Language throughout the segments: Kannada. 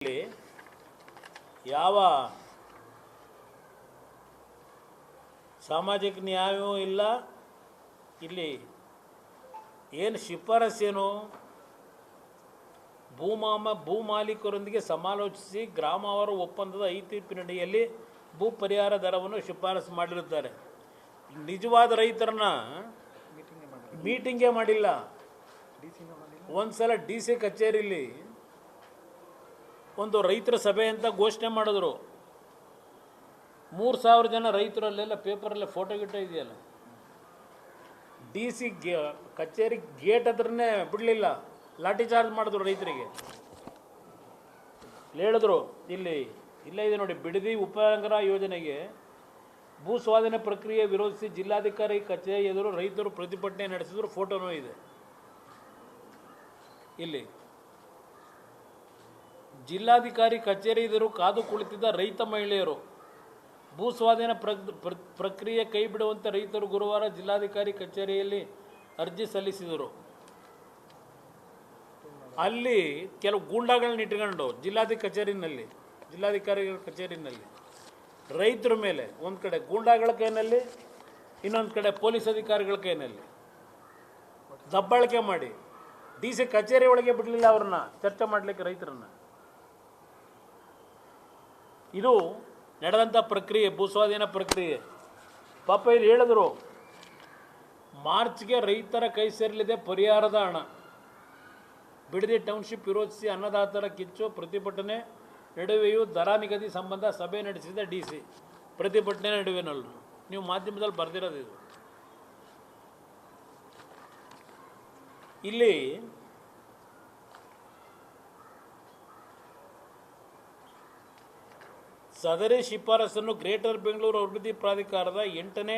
ಇಲ್ಲಿ ಯಾವ ಸಾಮಾಜಿಕ ನ್ಯಾಯವೂ ಇಲ್ಲ. ಇಲ್ಲಿ ಏನು ಶಿಫಾರಸೇನು, ಭೂ ಮಾಲೀಕರೊಂದಿಗೆ ಸಮಾಲೋಚಿಸಿ ಗ್ರಾಮಾವಾರು ಒಪ್ಪಂದದ ಐತಿಪಿನಡಿಯಲ್ಲಿ ಭೂ ಪರಿಹಾರ ದರವನ್ನು ಶಿಫಾರಸು ಮಾಡಿರುತ್ತಾರೆ. ನಿಜವಾದ ರೈತರನ್ನ ಮೀಟಿಂಗೇ ಮಾಡಿಲ್ಲ. ಒಂದು ಸಲ DC ಕಚೇರಿಯಲ್ಲಿ ಒಂದು ರೈತರ ಸಭೆ ಅಂತ ಘೋಷಣೆ ಮಾಡಿದ್ರು. 3000 ಜನ ರೈತರಲ್ಲೆಲ್ಲ ಪೇಪರಲ್ಲೇ ಫೋಟೋ ಇದೆಯಲ್ಲ. DC ಕಚೇರಿ ಗೇಟ್ ಹತ್ರನೇ ಬಿಡಲಿಲ್ಲ, ಲಾಠಿ ಚಾರ್ಜ್ ಮಾಡಿದ್ರು ರೈತರಿಗೆ. ಹೇಳಿದ್ರು ಇಲ್ಲೇ ಇದೆ ನೋಡಿ, ಬಿಡದಿ ಉಪನಗರ ಯೋಜನೆಗೆ ಭೂ ಸ್ವಾಧೀನ ಪ್ರಕ್ರಿಯೆ ವಿರೋಧಿಸಿ ಜಿಲ್ಲಾಧಿಕಾರಿ ಕಚೇರಿ ಎದುರು ರೈತರು ಪ್ರತಿಭಟನೆ ನಡೆಸಿದ್ರು. ಫೋಟೋನೂ ಇದೆ ಇಲ್ಲಿ. ಜಿಲ್ಲಾಧಿಕಾರಿ ಕಚೇರಿ ಎದುರು ಕಾದು ಕುಳಿತಿದ್ದ ರೈತ ಮಹಿಳೆಯರು ಭೂ ಸ್ವಾಧೀನ ಪ್ರಕ್ರಿಯೆ ಕೈ ಬಿಡುವಂತೆ ರೈತರು ಗುರುವಾರ ಜಿಲ್ಲಾಧಿಕಾರಿ ಕಚೇರಿಯಲ್ಲಿ ಅರ್ಜಿ ಸಲ್ಲಿಸಿದರು. ಅಲ್ಲಿ ಕೆಲವು ಗೂಂಡಾಗಳನ್ನ ಇಟ್ಕೊಂಡು ಜಿಲ್ಲಾಧಿಕಾರಿ ಕಚೇರಿನಲ್ಲಿ ರೈತರ ಮೇಲೆ ಒಂದು ಕಡೆ ಗೂಂಡಾಗಳ ಕೈನಲ್ಲಿ, ಇನ್ನೊಂದು ಕಡೆ ಪೊಲೀಸ್ ಅಧಿಕಾರಿಗಳ ಕೈನಲ್ಲಿ ದಬ್ಬಾಳಿಕೆ ಮಾಡಿ DC ಕಚೇರಿ ಒಳಗೆ ಬಿಡಲಿಲ್ಲ ಅವ್ರನ್ನ ಚರ್ಚೆ ಮಾಡಲಿಕ್ಕೆ, ರೈತರನ್ನ. ಇದು ನಡೆದಂಥ ಪ್ರಕ್ರಿಯೆ, ಭೂಸ್ವಾಧೀನ ಪ್ರಕ್ರಿಯೆ. ಪಾಪ ಇಲ್ಲಿ ಹೇಳಿದ್ರು, ಮಾರ್ಚ್ಗೆ ರೈತರ ಕೈ ಸೇರಲಿದೆ ಪರಿಹಾರದ ಹಣ. ಬಿಡದಿ ಟೌನ್ಶಿಪ್ ವಿರೋಧಿಸಿ ಅನ್ನದಾತರ ಕಿಚ್ಚು ಪ್ರತಿಭಟನೆ ನಡುವೆಯೂ ದರ ನಿಗದಿ ಸಂಬಂಧ ಸಭೆ ನಡೆಸಿದ DC. ಪ್ರತಿಭಟನೆ ನಡುವೆನಲ್ಲೂ ನೀವು ಮಾಧ್ಯಮದಲ್ಲಿ ಬರೆದಿರೋದು ಇದು. ಇಲ್ಲಿ ಸದರಿ ಶಿಫಾರಸನ್ನು ಗ್ರೇಟರ್ ಬೆಂಗಳೂರು ಅಭಿವೃದ್ಧಿ ಪ್ರಾಧಿಕಾರದ 8ನೇ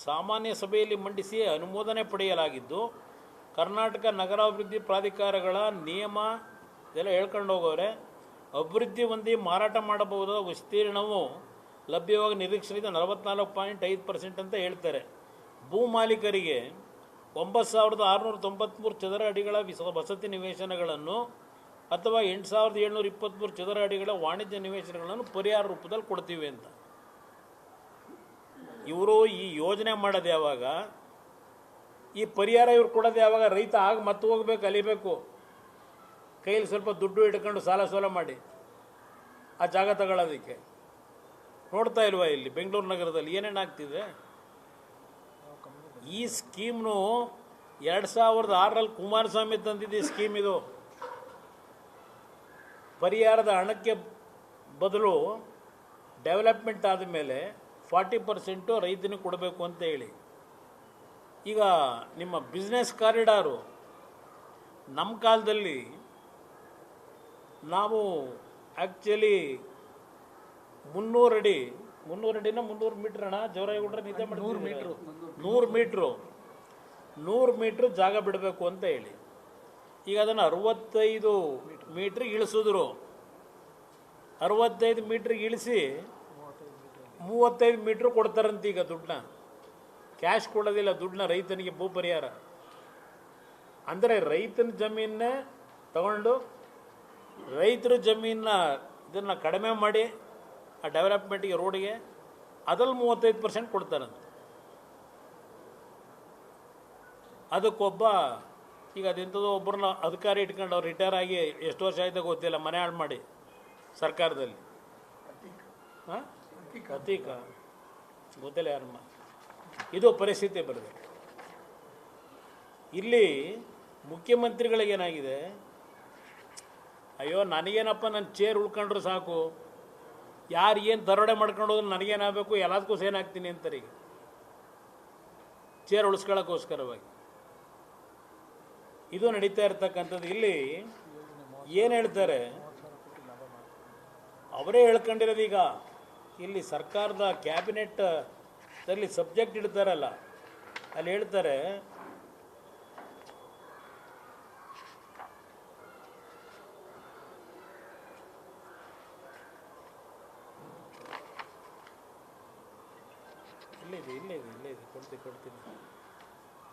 ಸಾಮಾನ್ಯ ಸಭೆಯಲ್ಲಿ ಮಂಡಿಸಿ ಅನುಮೋದನೆ ಪಡೆಯಲಾಗಿದ್ದು, ಕರ್ನಾಟಕ ನಗರಾಭಿವೃದ್ಧಿ ಪ್ರಾಧಿಕಾರಗಳ ನಿಯಮ ಇದೆಲ್ಲ ಹೇಳ್ಕೊಂಡು ಹೋಗೋರೆ. ಅಭಿವೃದ್ಧಿ ಹೊಂದಿ ಮಾರಾಟ ಮಾಡಬಹುದಾದ ವಿಸ್ತೀರ್ಣವು ಲಭ್ಯವಾಗಿ ನಿರೀಕ್ಷಿಸಿದ 44.5% ಅಂತ ಹೇಳ್ತಾರೆ. ಭೂ ಮಾಲೀಕರಿಗೆ 9693 ಚದರ ಅಡಿಗಳ ವಸತಿ ನಿವೇಶನಗಳನ್ನು ಅಥವಾ 8723 ಚದರ ಅಡಿಗಳ ವಾಣಿಜ್ಯ ನಿವೇಶನಗಳನ್ನು ಪರಿಹಾರ ರೂಪದಲ್ಲಿ ಕೊಡ್ತೀವಿ ಅಂತ. ಇವರು ಈ ಯೋಜನೆ ಮಾಡೋದು ಯಾವಾಗ, ಈ ಪರಿಹಾರ ಇವ್ರು ಕೊಡೋದು ಯಾವಾಗ? ರೈತ ಮತ್ತೆ ಹೋಗ್ಬೇಕು, ಅಲಿಬೇಕು, ಕೈಯಲ್ಲಿ ಸ್ವಲ್ಪ ದುಡ್ಡು ಇಟ್ಕೊಂಡು ಸಾಲ ಮಾಡಿ ಆ ಜಾಗ ತಗೊಳ್ಳೋದಕ್ಕೆ. ನೋಡ್ತಾ ಇಲ್ವಾ ಇಲ್ಲಿ ಬೆಂಗಳೂರು ನಗರದಲ್ಲಿ ಏನೇನು ಆಗ್ತಿದೆ? ಈ ಸ್ಕೀಮ್ನು 2006ರಲ್ಲಿ ಕುಮಾರಸ್ವಾಮಿ ತಂದಿದ್ದ ಸ್ಕೀಮ್ ಇದು. ಪರಿಹಾರದ ಹಣಕ್ಕೆ ಬದಲು ಡೆವಲಪ್ಮೆಂಟ್ ಆದಮೇಲೆ 40% ರೈತನಿಗೆ ಕೊಡಬೇಕು ಅಂತ ಹೇಳಿ. ಈಗ ನಿಮ್ಮ ಬಿಸ್ನೆಸ್ ಕಾರಿಡಾರು, ನಮ್ಮ ಕಾಲದಲ್ಲಿ ನಾವು ಆ್ಯಕ್ಚುಲಿ 300 ಅಡಿನ 300 ಮೀಟ್ರ್ ಅಣ್ಣ, ಜವರಾಯಗೌಡ್ರೆ ನಿದ್ದೆ ಮಾಡಿ 100 ಮೀಟ್ರ್ ಜಾಗ ಬಿಡಬೇಕು ಅಂತ ಹೇಳಿ. ಈಗ ಅದನ್ನು 65 ಮೀಟ್ರಿಗೆ ಇಳಿಸಿದ್ರು. 65 ಮೀಟ್ರಿಗೆ ಇಳಿಸಿ 35 ಮೀಟ್ರ್ ಕೊಡ್ತಾರಂತ. ಈಗ ದುಡ್ಡನ್ನ ಕ್ಯಾಶ್ ಕೊಡೋದಿಲ್ಲ, ದುಡ್ಡನ್ನ ರೈತನಿಗೆ ಭೂ ಪರಿಹಾರ ಅಂದರೆ ರೈತನ ಜಮೀನನ್ನೇ ತಗೊಂಡು ರೈತರ ಜಮೀನನ್ನ ಇದನ್ನು ಕಡಿಮೆ ಮಾಡಿ ಆ ಡೆವಲಪ್ಮೆಂಟಿಗೆ, ರೋಡಿಗೆ ಅದ್ರಲ್ಲಿ 35% ಕೊಡ್ತಾರಂತೆ. ಅದಕ್ಕೊಬ್ಬ ಈಗ ಅದೆಂಥದ್ದು ಒಬ್ಬರನ್ನ ಅಧಿಕಾರಿ ಇಟ್ಕೊಂಡು ಅವ್ರು ರಿಟೈರ್ ಆಗಿ ಎಷ್ಟು ವರ್ಷ ಆಯ್ತಾ ಗೊತ್ತಿಲ್ಲ, ಮನೆ ಹಾಳು ಮಾಡಿ ಸರ್ಕಾರದಲ್ಲಿ. ಅತೀಕ ಗೊತ್ತಿಲ್ಲ ಯಾರಮ್ಮ. ಇದು ಪರಿಸ್ಥಿತಿ ಬರಬೇಕು. ಇಲ್ಲಿ ಮುಖ್ಯಮಂತ್ರಿಗಳಿಗೇನಾಗಿದೆ, ಅಯ್ಯೋ ನನಗೇನಪ್ಪ, ನನ್ನ ಚೇರ್ ಉಳ್ಕೊಂಡ್ರು ಸಾಕು, ಯಾರು ಏನು ದರೋಡೆ ಮಾಡ್ಕೊಂಡು ಹೋದ್ರೆ ನನಗೇನಾಗಬೇಕು, ಎಲ್ಲದಕ್ಕೂ ಸೇನಾಗ್ತೀನಿ ಅಂತಾರೆ. ಈಗ ಚೇರ್ ಉಳಿಸ್ಕೊಳ್ಳೋಕ್ಕೋಸ್ಕರವಾಗಿ ಇದು ನಡೀತಾ ಇರ್ತಕ್ಕಂಥದ್ದು. ಇಲ್ಲಿ ಏನು ಹೇಳ್ತಾರೆ, ಅವರೇ ಹೇಳ್ಕೊಂಡಿರೋದು. ಈಗ ಇಲ್ಲಿ ಸರ್ಕಾರದ ಕ್ಯಾಬಿನೆಟ್ಟಲ್ಲಿ ಸಬ್ಜೆಕ್ಟ್ ಇಡ್ತಾರಲ್ಲ, ಅಲ್ಲಿ ಹೇಳ್ತಾರೆ ಇಲ್ಲೇ ಇದೆ ಕೊಡ್ತೀನಿ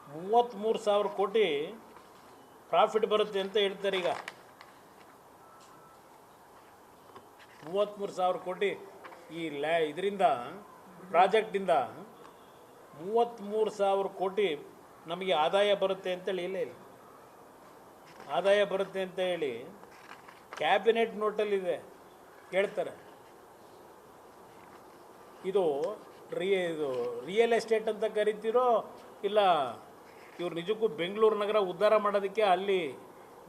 33,000 ಕೋಟಿ ಪ್ರಾಫಿಟ್ ಬರುತ್ತೆ ಅಂತ ಹೇಳ್ತಾರೆ. ಈಗ 33,000 ಕೋಟಿ ಈ ಇದರಿಂದ ಪ್ರಾಜೆಕ್ಟಿಂದ 33,000 ಕೋಟಿ ನಮಗೆ ಆದಾಯ ಬರುತ್ತೆ ಅಂತೇಳಿ ಇಲ್ಲ ಆದಾಯ ಬರುತ್ತೆ ಅಂತ ಹೇಳಿ ಕ್ಯಾಬಿನೆಟ್ ನೋಟಲ್ಲಿದೆ, ಕೇಳ್ತಾರೆ. ಇದು ರಿಯಲ್ ಎಸ್ಟೇಟ್ ಅಂತ ಕರಿತೀರೋ ಇಲ್ಲ ಇವ್ರು ನಿಜಕ್ಕೂ ಬೆಂಗಳೂರು ನಗರ ಉದ್ಧಾರ ಮಾಡೋದಕ್ಕೆ ಅಲ್ಲಿ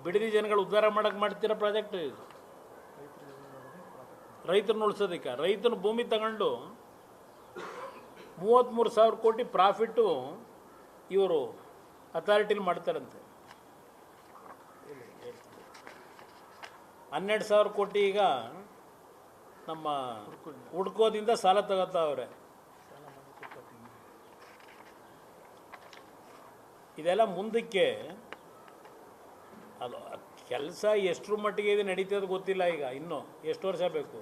ಬಿಡದಿ ಜನಗಳು ಉದ್ಧಾರ ಮಾಡೋಕ್ಕೆ ಮಾಡ್ತಿರೋ ಪ್ರಾಜೆಕ್ಟ್ ಇದು. ರೈತರನ್ನ ಉಳಿಸೋದಕ್ಕೆ ರೈತನ ಭೂಮಿ ತಗೊಂಡು 33,000 ಕೋಟಿ ಪ್ರಾಫಿಟ್ಟು ಇವರು ಅಥಾರಿಟಿಲಿ ಮಾಡ್ತಾರಂತೆ. 12,000 ಕೋಟಿ ಈಗ ನಮ್ಮ ಹುಡ್ಕೋದಿಂದ ಸಾಲ ತಗೋತಾವ್ರೆ. ಇದೆಲ್ಲ ಮುಂದಕ್ಕೆ ಅದು ಕೆಲಸ ಎಷ್ಟರ ಮಟ್ಟಿಗೆ ಇದು ನಡೀತದೆ ಗೊತ್ತಿಲ್ಲ. ಈಗ ಇನ್ನೂ ಎಷ್ಟು ವರ್ಷ ಬೇಕು.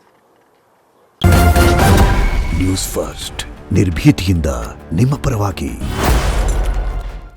ನ್ಯೂಸ್ ಫಸ್ಟ್ ನಿರ್ಭೀತಿಯಿಂದ ನಿಮ್ಮ ಪರವಾಗಿ.